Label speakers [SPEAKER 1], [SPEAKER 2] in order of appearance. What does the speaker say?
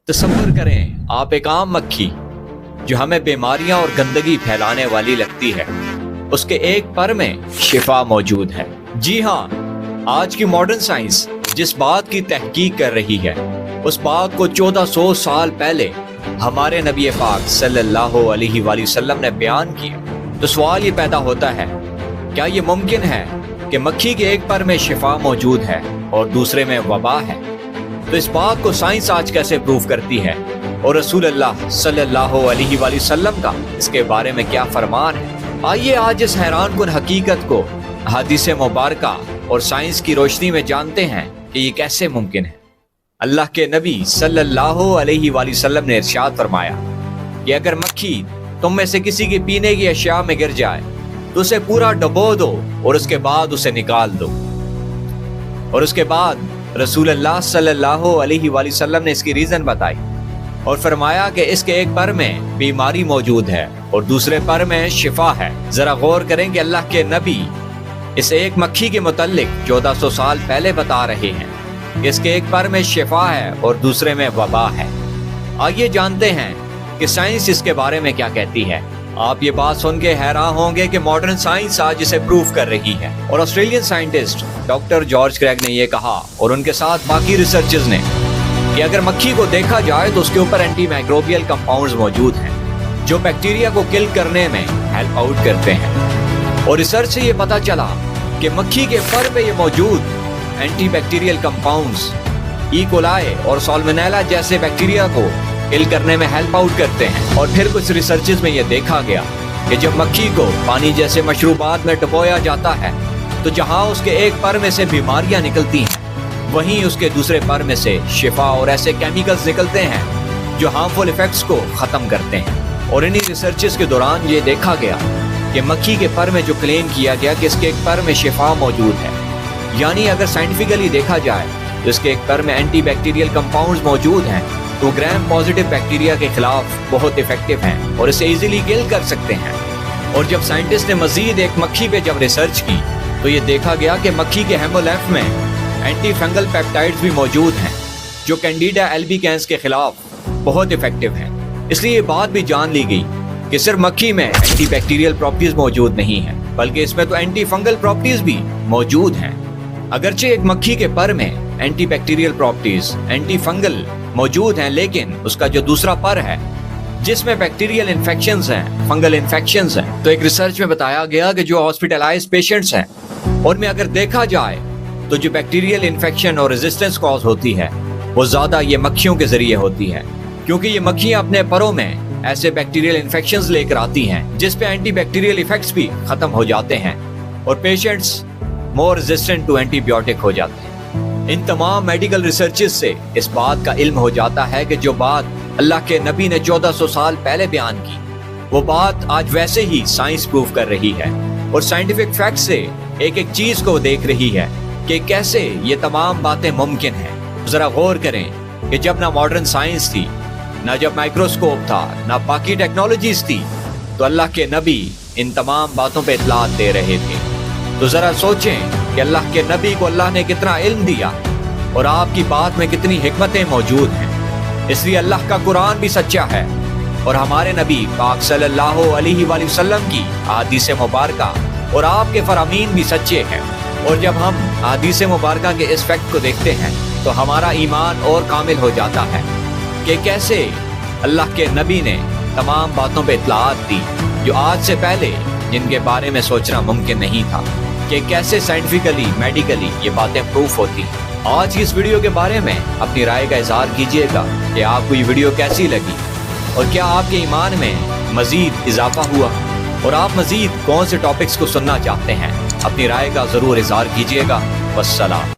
[SPEAKER 1] तसव्वुर करें आप एक आम मक्खी जो हमें बीमारियां और गंदगी फैलाने वाली लगती है, उसके एक पर में शिफा मौजूद है। जी हाँ, आज की मॉडर्न साइंस जिस बात की तहकीक कर रही है उस बात को 1400 साल पहले हमारे नबी पाक सल्लल्लाहु अलैहि वसल्लम ने बयान किया। तो सवाल ये पैदा होता है, क्या ये मुमकिन है कि मक्खी के एक पर में शिफा मौजूद है और दूसरे में वबा है? तो इस बात को साइंस आज कैसे प्रूव करती है और रसूल अल्लाह सल्लल्लाहु अलैहि वसल्लम का इसके बारे में क्या फरमान है? आइए आज इस हैरान कुन हकीकत को हदीस मुबारका और साइंस की रोशनी में जानते हैं कि ये कैसे मुमकिन है। अल्लाह के नबी सल्लल्लाहु अलैहि वसल्लम ने इरशाद फरमाया कि अगर मक्खी तुम में से किसी की पीने की अशिया में गिर जाए तो उसे पूरा डुबो दो और उसके बाद उसे निकाल दो। और उसके बाद रसूल अल्लाह सल्लल्लाहु अलैहि वसल्लम ने इसकी रीजन बताई और फरमाया कि इसके एक पर में बीमारी मौजूद है और दूसरे पर में शिफा है। जरा गौर करें कि अल्लाह के नबी इस एक मक्खी के मुतल्लिक 1400 साल पहले बता रहे हैं कि इसके एक पर में शिफा है और दूसरे में वबा है। आइए जानते हैं कि साइंस इसके बारे में क्या कहती है। आप ये बात सुन के हैरान होंगे कि मॉडर्न साइंस आज इसे प्रूव कर रही है। और Australian scientist doctor George Craig ने ये कहा और उनके साथ बाकी रिसर्चर्स ने कि अगर मक्खी को देखा जाए तो उसके ऊपर एंटी माइक्रोबियल कंपाउंड्स मौजूद हैं जो बैक्टीरिया को किल करने में हेल्प आउट करते हैं। और रिसर्च से ये पता चला कि मक्खी के फर पे ये मौजूद anti bacterial compounds E coli और साल्मोनेला जैसे बैक्टीरिया को किल करने में हेल्प आउट करते हैं। और फिर कुछ रिसर्चेस में ये देखा गया कि जब मक्खी को पानी जैसे मशरूबात में डुबोया जाता है तो जहां उसके एक पर में से बीमारियां निकलती हैं वहीं उसके दूसरे पर में से शिफा और ऐसे केमिकल्स निकलते हैं जो हार्मफुल इफेक्ट्स को ख़त्म करते हैं। और इन्हीं रिसर्चेस के दौरान ये देखा गया कि मक्खी के पर में जो क्लेम किया गया कि इसके एक पर में शिफा मौजूद है, यानी अगर साइंटिफिकली देखा जाए तो इसके एक पर में एंटी बैक्टीरियल कंपाउंड्स मौजूद हैं तो ग्राम पॉजिटिव बैक्टीरिया के खिलाफ बहुत इफेक्टिव हैं और इसे इजीली किल कर सकते हैं। और जब साइंटिस्ट ने मजीद एक मक्खी पे जब रिसर्च की तो ये देखा गया कि मक्खी के हेमोलैम्फ में एंटी फंगल पेप्टाइड्स भी मौजूद हैं जो कैंडिडा एल्बिकेंस के खिलाफ बहुत इफेक्टिव हैं। इसलिए ये बात भी जान ली गई कि सिर्फ मक्खी में एंटी बैक्टीरियल प्रॉपर्टीज मौजूद नहीं हैं बल्कि इसमें तो एंटी फंगल प्रॉपर्टीज भी मौजूद हैं। अगरचे एक मक्खी के पर में anti bacterial properties anti fungal मौजूद हैं, लेकिन उसका जो दूसरा पर है जिसमें बैक्टीरियल इन्फेक्शंस हैं, फंगल इन्फेक्शंस हैं, तो एक रिसर्च में बताया गया कि जो हॉस्पिटलाइज्ड पेशेंट्स हैं उनमें अगर देखा जाए तो जो बैक्टीरियल इन्फेक्शन और रेजिस्टेंस कॉज होती है वो ज़्यादा ये मक्खियों के जरिए होती है, क्योंकि ये मक्खियाँ अपने परों में ऐसे बैक्टीरियल इन्फेक्शंस लेकर आती हैं जिस पे एंटी बैक्टीरियल इफेक्ट्स भी ख़त्म हो जाते हैं और patients more resistant to antibiotic हो जाते हैं। इन तमाम मेडिकल रिसर्चेस से इस बात का इल्म हो जाता है कि जो बात अल्लाह के नबी ने 1400 साल पहले बयान की वो बात आज वैसे ही साइंस प्रूव कर रही है और साइंटिफिक फैक्ट से एक एक चीज को देख रही है कि कैसे ये तमाम बातें मुमकिन हैं। जरा गौर करें कि जब ना मॉडर्न साइंस थी, ना जब माइक्रोस्कोप था, ना बाकी टेक्नोलॉजीज थी, तो अल्लाह के नबी इन तमाम बातों पे इत्तलात दे रहे थे। तो जरा सोचें कि अल्लाह के नबी को अल्लाह ने कितना इल्म दिया और आपकी बात में कितनी हिकमतें मौजूद हैं। इसलिए अल्लाह का कुरान भी सच्चा है और हमारे नबी पाक सल्लल्लाहु अलैहि वसल्लम की हदीस मुबारका और आपके फरामीन भी सच्चे हैं। और जब हम हदीस मुबारका के इस फैक्ट को देखते हैं तो हमारा ईमान और कामिल हो जाता है कि कैसे अल्लाह के नबी ने तमाम बातों पे इत्तलात दी जो आज से पहले जिनके बारे में सोचना मुमकिन नहीं था, कि कैसे साइंटिफिकली मेडिकली ये बातें प्रूफ होती हैं। आज की इस वीडियो के बारे में अपनी राय का इजहार कीजिएगा कि आपको ये वीडियो कैसी लगी और क्या आपके ईमान में मजीद इजाफा हुआ और आप मजीद कौन से टॉपिक्स को सुनना चाहते हैं। अपनी राय का ज़रूर इजहार कीजिएगा। वस्सलाम।